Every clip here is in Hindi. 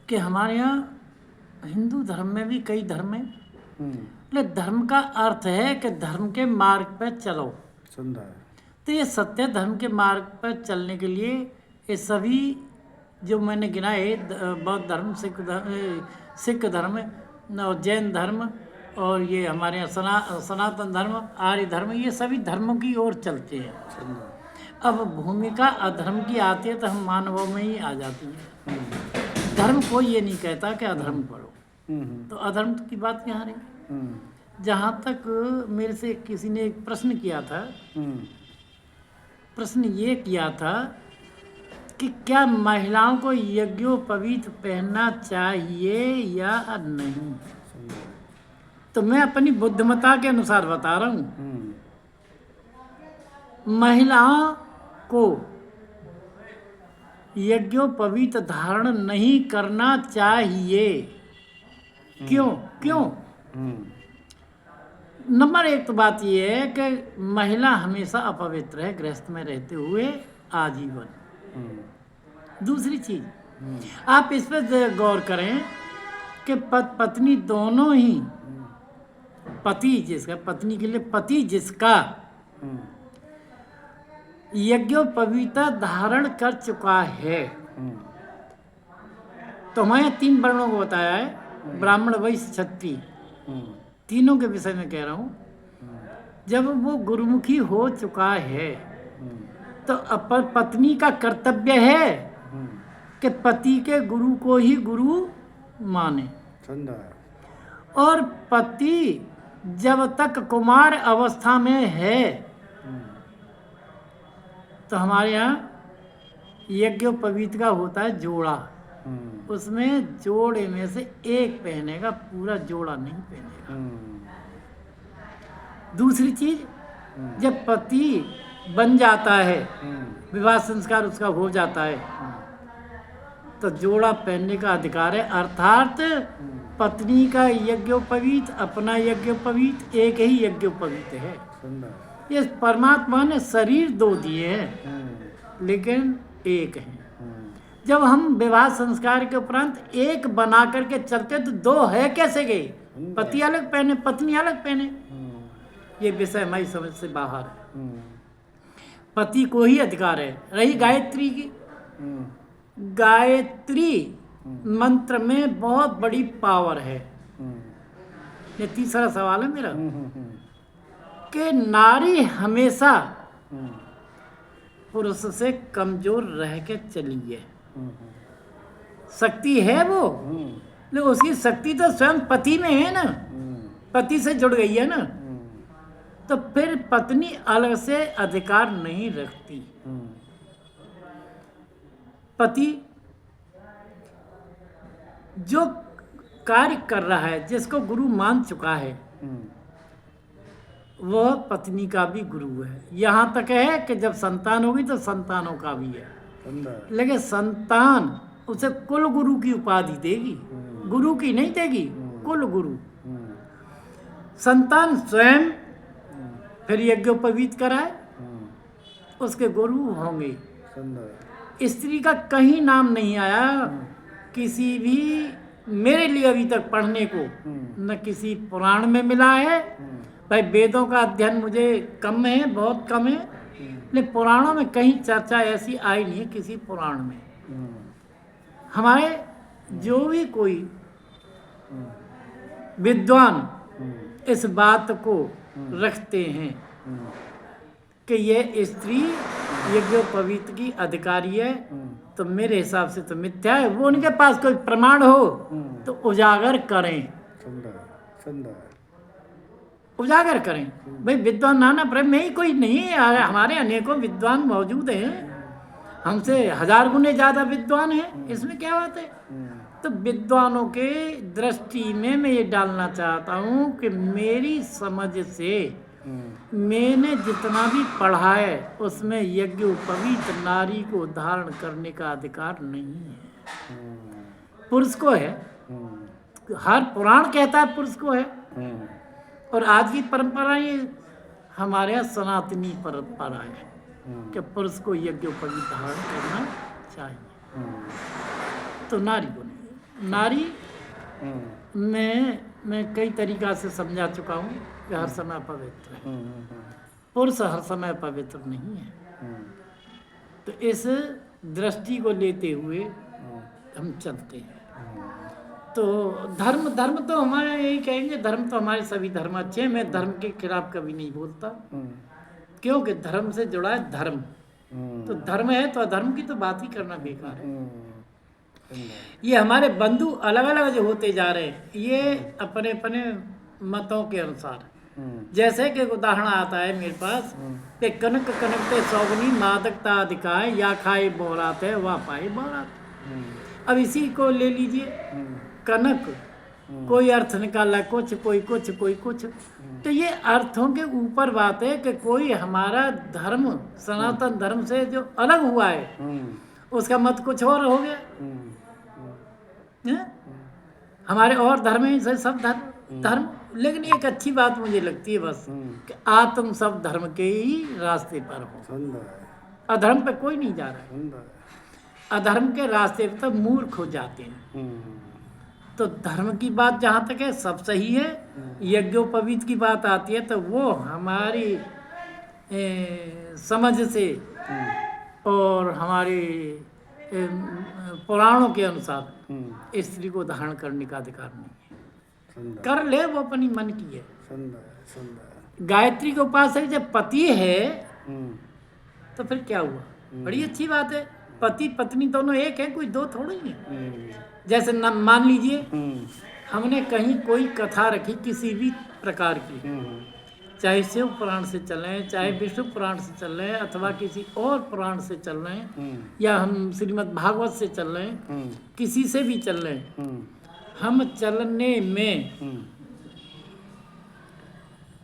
कि हमारे यहाँ हिंदू धर्म में भी कई धर्म हैं। लेकिन धर्म का अर्थ है कि धर्म के मार्ग पर चलो। तो ये सत्य धर्म के मार्ग पर चलने के लिए ये सभी जो मैंने गिनाए, बौद्ध धर्म, सिख धर्म और जैन धर्म और ये हमारे यहाँ सनातन धर्म, आर्य धर्म, ये सभी धर्मों की ओर चलते हैं। अब भूमिका अधर्म की आती है तो हम मानवों में ही आ जाती है। धर्म कोई ये नहीं कहता कि अधर्म पढ़ो, तो अधर्म की बात यहाँ रही। जहाँ तक मेरे से किसी ने एक प्रश्न किया था, प्रश्न ये किया था कि क्या महिलाओं को यज्ञोपवीत पहनना चाहिए या नहीं। तो मैं अपनी बुद्धिमत्ता के अनुसार बता रहा हूँ, महिलाओं को यज्ञोपवीत धारण नहीं करना चाहिए। क्यों? नंबर एक तो बात यह है कि महिला हमेशा अपवित्र है गृहस्थ में रहते हुए आजीवन। दूसरी चीज, आप इस पर गौर करें कि पत्नी दोनों ही, पति जिसका, पत्नी के लिए पति जिसका यज्ञोपवीता धारण कर चुका है, तो हमारे 3 वर्णों को बताया है, ब्राह्मण, वैश्य, क्षत्रिय, तीनों के विषय में कह रहा हूँ। जब वो गुरुमुखी हो चुका है तो पत्नी का कर्तव्य है कि पति के गुरु को ही गुरु माने। और पति जब तक कुमार अवस्था में है तो हमारे यहाँ यज्ञोपवीत का होता है जोड़ा। उसमें जोड़े में से एक पहनेगा, पूरा जोड़ा नहीं पहनेगा। दूसरी चीज, जब पति बन जाता है, विवाह संस्कार उसका हो जाता है, तो जोड़ा पहनने का अधिकार है। अर्थात पत्नी का यज्ञोपवीत, अपना यज्ञोपवीत, एक ही यज्ञोपवीत है। ये परमात्मा ने शरीर 2 दिए हैं लेकिन एक है। जब हम विवाह संस्कार के उपरांत एक बना करके चलते तो 2 है कैसे गए? पति अलग पहने, पत्नी अलग पहने, ये विषय हमारी समझ से बाहर है। पति को ही अधिकार है। रही गायत्री की, गायत्री मंत्र में बहुत बड़ी पावर है। ये तीसरा सवाल है मेरा, कि नारी हमेशा पुरुष से कमजोर रह के चली है। शक्ति है वो, लेकिन उसकी शक्ति तो स्वयं पति में है ना, पति से जुड़ गई है ना। तो फिर पत्नी अलग से अधिकार नहीं रखती। पति जो कार्य कर रहा है, जिसको गुरु मान चुका है, वह पत्नी का भी गुरु है। यहाँ तक है कि जब संतान होगी तो संतानों का भी है, लेकिन संतान उसे कुल गुरु की उपाधि देगी, गुरु की नहीं देगी, कुल गुरु। संतान स्वयं फिर यज्ञोपवीत कराए, उसके गुरु होंगे। स्त्री का कहीं नाम नहीं आया किसी भी, मेरे लिए अभी तक पढ़ने को न किसी पुराण में मिला है। भाई वेदों का अध्ययन मुझे कम है, बहुत कम है, लेकिन पुराणों में कहीं चर्चा ऐसी आई नहीं है किसी पुराण में। हमारे जो भी कोई विद्वान इस बात को रखते हैं कि ये स्त्री यज्ञोपवीत की अधिकारी है, तो मेरे हिसाब से तो मिथ्या है। वो उनके पास कोई प्रमाण हो तो उजागर करें, उजागर करें। भाई विद्वान नाना प्रेम में ही कोई नहीं है, हमारे अनेकों विद्वान मौजूद हैं, हमसे 1000 गुने ज़्यादा विद्वान हैं, इसमें क्या बात है। तो विद्वानों के दृष्टि में मैं ये डालना चाहता हूँ कि मेरी समझ से मैंने जितना भी पढ़ा है उसमें यज्ञोपवीत नारी को धारण करने का अधिकार नहीं है, पुरुष को है। हर पुराण कहता है पुरुष को है, और आज की परंपरा ये हमारे यहाँ सनातनी परंपरा है कि पुरुष को यज्ञोपवीत धारण करना चाहिए, तो नारी को नहीं। नारी मैं कई तरीका से समझा चुका हूँ कि हर समय पवित्र है, पुरुष हर समय पवित्र नहीं है। तो इस दृष्टि को लेते हुए हम चलते हैं। तो धर्म तो हमारे यही कहेंगे, धर्म तो हमारे सभी धर्म अच्छे हैं। मैं धर्म के खिलाफ कभी नहीं बोलता, क्योंकि धर्म से जुड़ा है धर्म। तो धर्म है तो अधर्म की तो बात ही करना बेकार है। ये हमारे बंधु अलग अलग जो होते जा रहे हैं, ये अपने अपने मतों के अनुसार, जैसे कि उदाहरण आता है मेरे पास कि कनक कनकते सौगनी मादकता अधिकाय, या खाए बोरात है वह पाए बोरात। अब इसी को ले लीजिए, कनक कोई अर्थ निकाला कुछ, कोई कुछ, कोई कुछ। तो ये अर्थों के ऊपर बात है कि कोई हमारा धर्म सनातन धर्म से जो अलग हुआ है उसका मत कुछ और हो गया है? हमारे और धर्म है, सब धर्म। लेकिन एक अच्छी बात मुझे लगती है बस कि तुम सब धर्म के ही रास्ते पर हो, अधर्म पे कोई नहीं जा रहा है। अधर्म के रास्ते पर तो मूर्ख हो जाते हैं। तो धर्म की बात जहाँ तक है सब सही है। यज्ञोपवीत की बात आती है तो वो हमारी समझ से और हमारे पुराणों के अनुसार स्त्री को धारण करने का अधिकार नहीं है। कर ले, वो अपनी मन की है। गायत्री के उपासक जब पति है तो फिर क्या हुआ? बड़ी अच्छी बात है। पति पत्नी दोनों एक है, कोई दो थोड़ी है। जैसे मान लीजिए हमने कहीं कोई कथा रखी किसी भी प्रकार की, चाहे शिव पुराण से चल रहे हैं, चाहे विष्णु पुराण से चल रहे हैं, अथवा किसी और पुराण से चल रहे हैं, या हम श्रीमद् भागवत से चल रहे हैं, किसी से भी चल रहे हैं। हम चलने में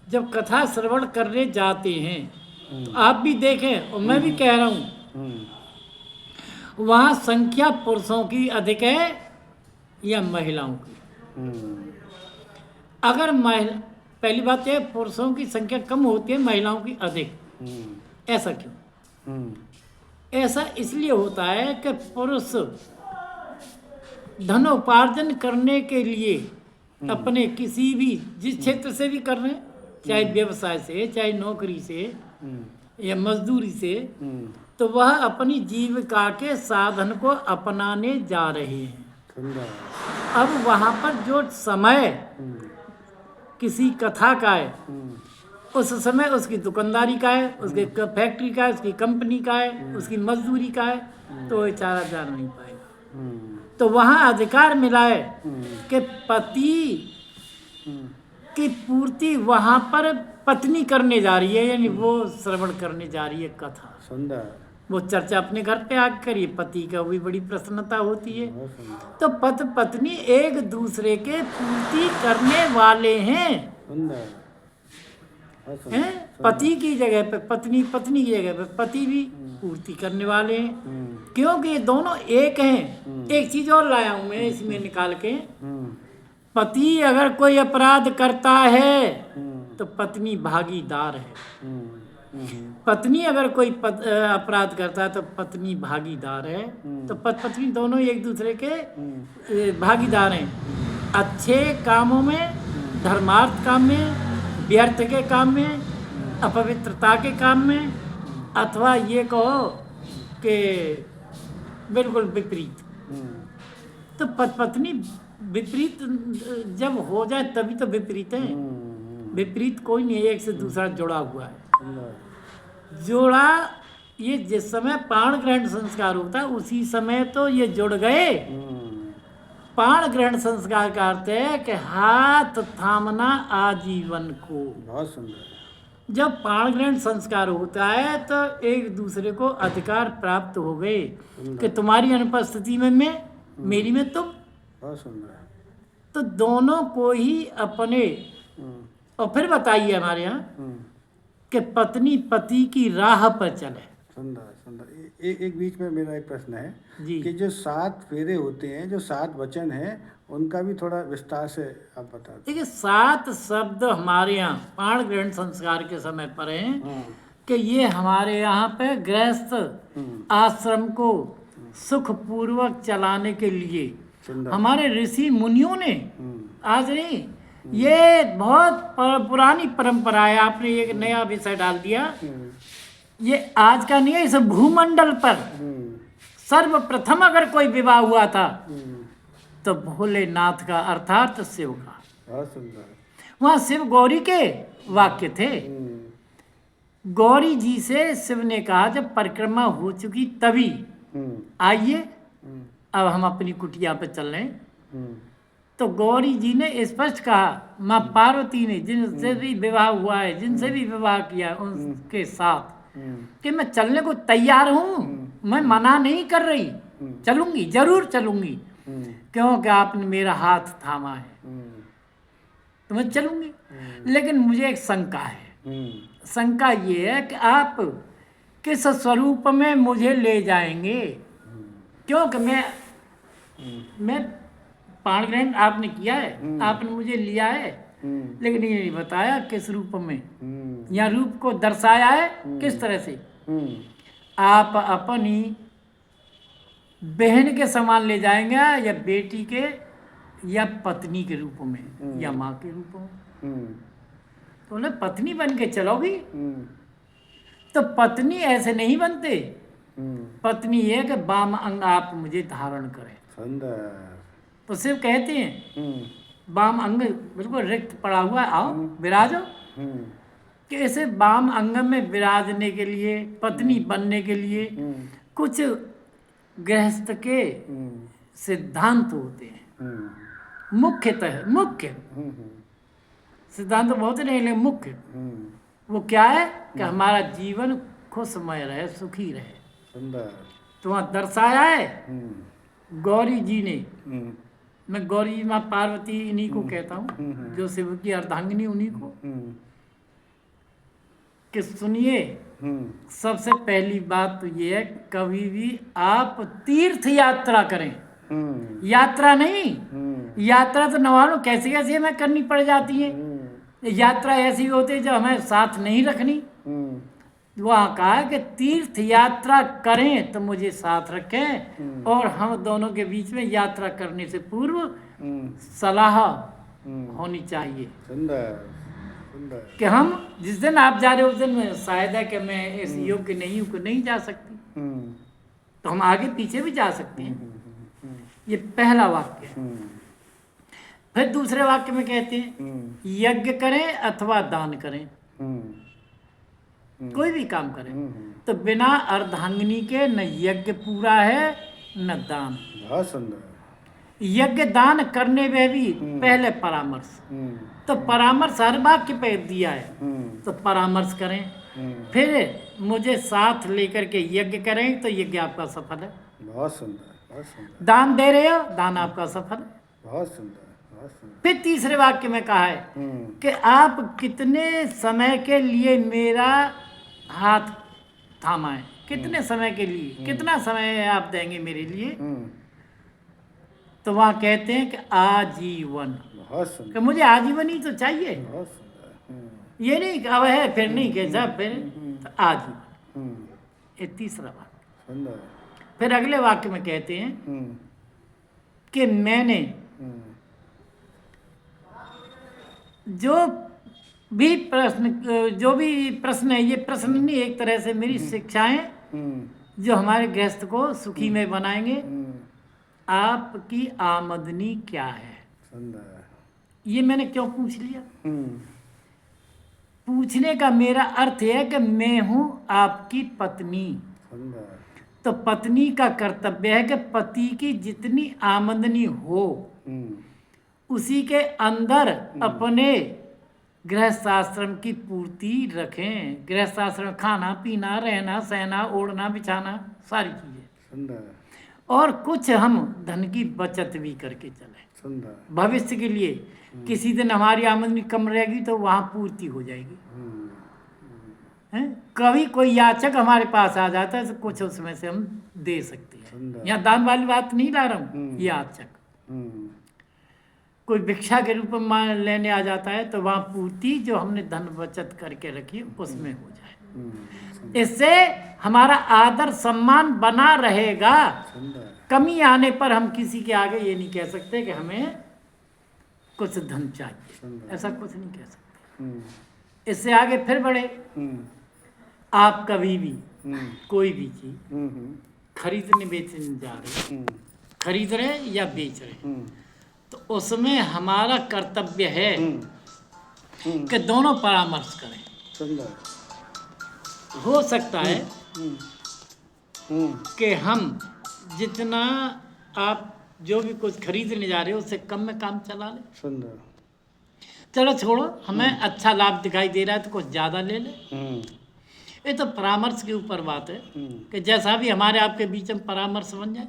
जब कथा श्रवण करने जाते हैं तो आप भी देखें और मैं भी कह रहा हूँ, वहाँ संख्या पुरुषों की अधिक है या महिलाओं की? अगर पहली बात है पुरुषों की संख्या कम होती है, महिलाओं की अधिक। ऐसा क्यों? ऐसा इसलिए होता है कि पुरुष धन उपार्जन करने के लिए अपने किसी भी जिस क्षेत्र से भी कर रहे हैं, चाहे व्यवसाय से, चाहे नौकरी से या मजदूरी से, तो वह अपनी जीविका के साधन को अपनाने जा रहे हैं। अब वहाँ पर जो समय किसी कथा का है, उस समय उसकी दुकानदारी का है, उसके फैक्ट्री का है, उसकी कंपनी का है, उसकी मजदूरी का है, तो बेचारा जा नहीं पाएगा। तो वहाँ अधिकार मिला है कि पति की पूर्ति वहाँ पर पत्नी करने जा रही है, यानी वो श्रवण करने जा रही है कथा। सुंदर। वो चर्चा अपने घर पे आकर करिए, पति का भी बड़ी प्रसन्नता होती है। तो पति पत्नी एक दूसरे के पूर्ति करने वाले हैं। हैं? पति की जगह पे पत्नी, पत्नी की जगह पे पति भी पूर्ति करने वाले हैं, क्योंकि ये दोनों एक हैं। एक चीज और लाया हूं मैं इसमें निकाल के, पति अगर कोई अपराध करता है तो पत्नी भागीदार है। पत्नी अगर कोई अपराध करता है तो पत्नी भागीदार है। तो पत्नी दोनों एक दूसरे के भागीदार हैं, अच्छे कामों में, धर्मार्थ काम में, व्यर्थ के काम में, अपवित्रता के काम में, अथवा ये कहो कि बिल्कुल विपरीत। तो पत्नी विपरीत जब हो जाए तभी तो विपरीत है। विपरीत कोई नहीं, एक से दूसरा जुड़ा हुआ है। जोड़ा ये जिस समय प्राण ग्रहण संस्कार होता है उसी समय तो ये जुड़ गए। प्राण ग्रहण संस्कार का अर्थ है कि हाथ थामना आजीवन को। बहुत सुंदर। जब प्राण ग्रहण संस्कार होता है तो एक दूसरे को अधिकार प्राप्त हो गए कि तुम्हारी अनुपस्थिति में मैं, मेरी में तुम। बहुत सुंदर। तो दोनों को ही अपने, और फिर बताइए हमारे यहाँ कि पत्नी पति की राह पर चले। सुंदर सुंदर। एक बीच में मेरा एक प्रश्न है कि जो 7 फेरे होते हैं, जो 7 वचन हैं, उनका भी थोड़ा विस्तार से आप बता दें। देखिए 7 शब्द हमारे यहाँ प्राण ग्रहण संस्कार के समय पर हैं कि ये हमारे यहाँ पे गृहस्थ आश्रम को सुखपूर्वक चलाने के लिए हमारे ऋषि मुनियों ने, आज नहीं, ये बहुत पुरानी परंपरा है। आपने एक नया विषय डाल दिया, ये आज का नहीं है। इस भूमंडल पर सर्वप्रथम अगर कोई विवाह हुआ था तो भोलेनाथ का अर्थात शिव का। वहाँ शिव गौरी के वाक्य थे। गौरी जी से शिव ने कहा जब परिक्रमा हो चुकी तभी आइए, अब हम अपनी कुटिया पे चल रहे हैं। तो गौरी जी ने स्पष्ट कहा, माँ पार्वती ने जिनसे भी विवाह हुआ है, जिनसे भी विवाह किया उनके साथ, कि मैं चलने को तैयार हूँ, मैं मना नहीं कर रही, चलूंगी, जरूर चलूंगी, क्योंकि आपने मेरा हाथ थामा है तो मैं चलूंगी। लेकिन मुझे एक शंका है। शंका ये है कि आप किस स्वरूप में मुझे ले जाएंगे, क्योंकि मैं पाण ग्रहण आपने किया है, आपने मुझे लिया है, लेकिन ये नहीं बताया किस रूप में, या रूप को दर्शाया है किस तरह से। आप अपनी बहन के समान ले जाएंगे, या बेटी के, या पत्नी के रूप में, या माँ के रूप में। तो बोले पत्नी बन के चलोगी, तो पत्नी ऐसे नहीं बनते। पत्नी है कि वाम अंग आप मुझे धारण करें। तो शिव कहते हैं वाम अंग बिल्कुल रिक्त पड़ा हुआ, आओ विराजो। कि ऐसे वाम अंग में विराजने के लिए, पत्नी बनने के लिए कुछ गृहस्थ के सिद्धांत होते हैं। मुख्यतः मुख्य सिद्धांत बहुत नहीं, लेकिन मुख्य वो क्या है कि हमारा जीवन खुशमय रहे, सुखी रहे। तो वहाँ दर्शाया है गौरी जी ने। मैं गौरी जी माँ पार्वती इन्हीं को कहता हूँ, जो शिव की अर्धांगिनी उन्हीं को। कि सुनिए, सबसे पहली बात तो ये है, कभी भी आप तीर्थ यात्रा करें, यात्रा नहीं, यात्रा तो नवानो कैसे कैसे हमें करनी पड़ जाती है। यात्रा ऐसी होती है जो हमें साथ नहीं रखनी। वहाँ कहा कि तीर्थ यात्रा करें तो मुझे साथ रखें, और हम दोनों के बीच में यात्रा करने से पूर्व सलाह होनी चाहिए। कि हम जिस दिन आप जा रहे हो उस दिन शायद है कि मैं इस योग्य नहीं हूँ, नहीं जा सकती, तो हम आगे पीछे भी जा सकते हैं। ये पहला वाक्य है। फिर दूसरे वाक्य में कहते हैं यज्ञ करें अथवा दान करें, कोई भी काम करें, तो बिना अर्धांगिनी के न यज्ञ पूरा है न दान। यज्ञ दान करने में भी पहले परामर्श, तो परामर्श हर वाक्य पे दिया है, तो परामर्श करें। फिर मुझे साथ लेकर के यज्ञ करें तो यज्ञ आपका सफल है। बहुत सुंदर। दान दे रहे हो, दान आपका सफल है। बहुत सुंदर। फिर तीसरे वाक्य में कहा है कि आप कितने समय के लिए मेरा हाथ थामा है, कितने समय के लिए, कितना समय आप देंगे मेरे लिए। तो वहाँ कहते हैं कि आजीवन, कि मुझे आजीवन ही तो चाहिए। ये नहीं कि अब है फिर नहीं, कैसा फिर, तो आजीवन। ये तीसरा वाक्य। फिर अगले वाक्य में कहते हैं कि मैंने जो भी प्रश्न है, ये प्रश्न नहीं, एक तरह से मेरी शिक्षाएं जो हमारे गृहस्थ को सुखी में बनाएंगे। आपकी आमदनी क्या है? ये मैंने क्यों पूछ लिया? पूछने का मेरा अर्थ है कि मैं हूं आपकी पत्नी, तो पत्नी का कर्तव्य है कि पति की जितनी आमदनी हो उसी के अंदर अपने गृहस्थाश्रम की पूर्ति रखें। गृहस्थाश्रम खाना पीना, रहना सहना, ओढ़ना बिछाना, सारी चीजें, और कुछ हम धन की बचत भी करके चलें भविष्य के लिए। किसी दिन हमारी आमदनी कम रहेगी तो वहाँ पूर्ति हो जाएगी। कभी कोई याचक हमारे पास आ जाता है तो कुछ उसमें से हम दे सकते हैं। यहाँ दान वाली बात नहीं ला रहा हूँ। याचक कोई भिक्षा के रूप में लेने आ जाता है तो वहाँ पूर्ति जो हमने धन बचत करके रखी उसमें हो जाए। इससे हमारा आदर सम्मान बना रहेगा। कमी आने पर हम किसी के आगे ये नहीं कह सकते कि हमें कुछ धन चाहिए, ऐसा कुछ नहीं कह सकते। इससे आगे फिर बढ़े, आप कभी भी कोई भी चीज खरीदने बेचने जा रहे, खरीद रहे या बेच रहे, तो उसमें हमारा कर्तव्य है कि दोनों परामर्श करें। हो सकता है कि हम जितना आप जो भी कुछ खरीदने जा रहे हो उससे कम में काम चला ले। चलो छोड़ो, हमें अच्छा लाभ दिखाई दे रहा है तो कुछ ज़्यादा ले ले। ये तो परामर्श के ऊपर बात है कि जैसा भी हमारे आपके बीच में परामर्श बन जाए,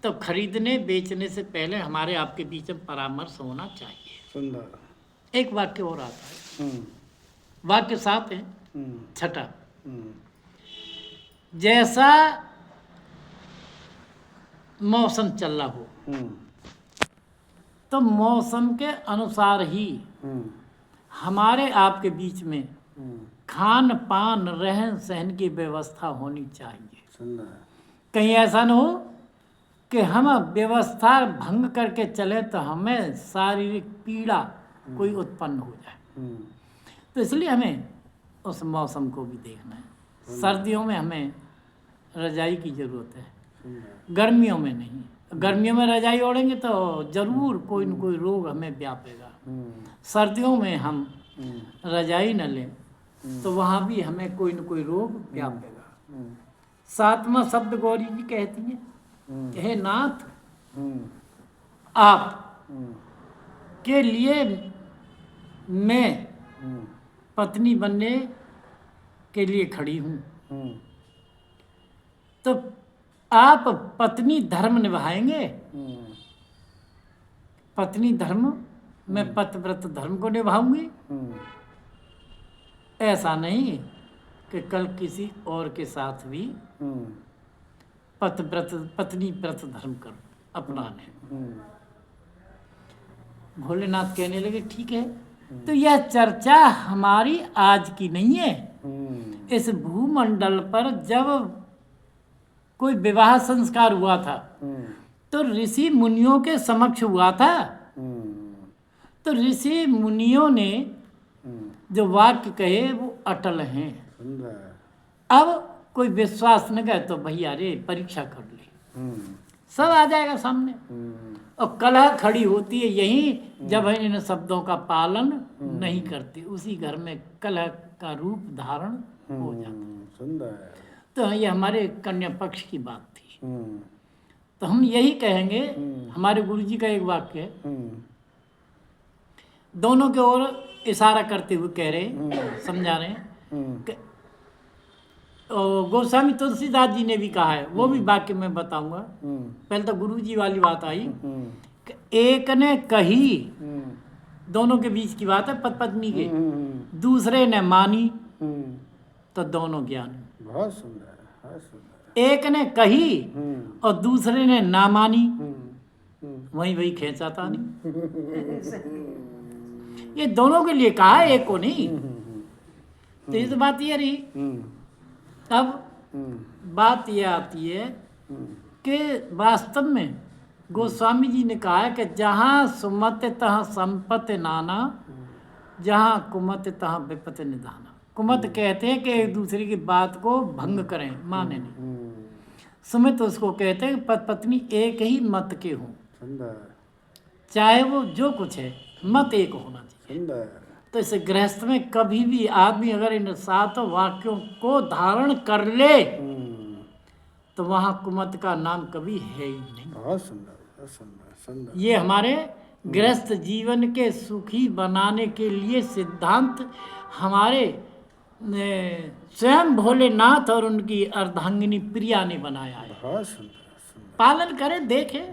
तो खरीदने बेचने से पहले हमारे आपके बीच में परामर्श होना चाहिए। एक वाक्य और आता है, वाक्य 7 है, छठा, जैसा मौसम चल रहा हो तो मौसम के अनुसार ही हमारे आपके बीच में खान पान रहन सहन की व्यवस्था होनी चाहिए। कहीं ऐसा न हो कि हम व्यवस्था भंग करके चले तो हमें शारीरिक पीड़ा कोई उत्पन्न हो जाए। तो इसलिए हमें उस मौसम को भी देखना है। सर्दियों में हमें रजाई की ज़रूरत है, गर्मियों में नहीं। गर्मियों में रजाई ओढ़ेंगे तो ज़रूर कोई न कोई रोग हमें व्यापेगा। सर्दियों में हम रजाई न लें तो वहाँ भी हमें कोई न कोई रोग व्यापेगा। 7वां शब्द गौरी जी कहती हैं, हे नाथ, आप के लिए मैं पत्नी बनने के लिए खड़ी हूँ, तो आप पत्नी धर्म निभाएंगे। पत्नी धर्म, मैं पतिव्रत धर्म को निभाऊंगी। ऐसा नहीं कि कल किसी और के साथ भी पत्नी व्रत धर्म कर अपनाने। भोलेनाथ कहने लगे, ठीक है, तो यह चर्चा हमारी आज की नहीं है। इस भूमंडल पर जब कोई विवाह संस्कार हुआ था तो ऋषि मुनियों के समक्ष हुआ था। तो ऋषि मुनियों ने जो वाक्य कहे वो अटल हैं। अब कोई विश्वास न गए तो भैया रे परीक्षा कर ले, सब आ जाएगा सामने। और कलह खड़ी होती है यही जब इन शब्दों का पालन नहीं करते, उसी घर में कलह का रूप धारण हो जाता है। तो ये हमारे कन्या पक्ष की बात थी। तो हम यही कहेंगे, हमारे गुरुजी का एक वाक्य है, दोनों की ओर इशारा करते हुए कह रहे, समझा रहे कि गोस्वामी तुलसीदास जी ने भी कहा है, वो भी वाक्य में बताऊंगा। पहले तो गुरुजी वाली बात आई कि एक ने कही, दोनों के बीच की बात है, पति पत्नी के, दूसरे ने मानी तो दोनों ज्ञानी। बहुत सुंदर, बहुत सुंदर। एक ने कही और दूसरे ने ना मानी, वही खींचा था नहीं। ये दोनों के लिए कहा, एक को नहीं। तो ये तो बात ये रही। अब बात ये आती है कि वास्तव में गोस्वामी जी ने कहा है कि जहाँ सुमत तहाँ संपत्ति नाना, जहाँ कुमत तहाँ विपत्ति निधाना। कुमत कहते हैं कि एक दूसरे की बात को भंग करें, माने नहीं। सुमित उसको कहते हैं कि पति पत्नी एक ही मत के हों, चाहे वो जो कुछ है, मत एक होना चाहिए। तो इस गृहस्थ में कभी भी आदमी अगर इन 7 वाक्यों को धारण कर ले तो वहाँ कुमत का नाम कभी है ही नहीं। बहुत सुंदर, बहुत सुंदर, सुंदर। ये हमारे गृहस्थ जीवन के सुखी बनाने के लिए सिद्धांत हमारे स्वयं भोलेनाथ और उनकी अर्धांगिनी प्रिया ने बनाया है। बहुत सुंदर, सुंदर। पालन करें, देखें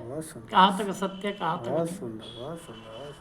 कहाँ तक सत्य, कहाँ तक। बहुत सुंदर, बहुत सुंदर।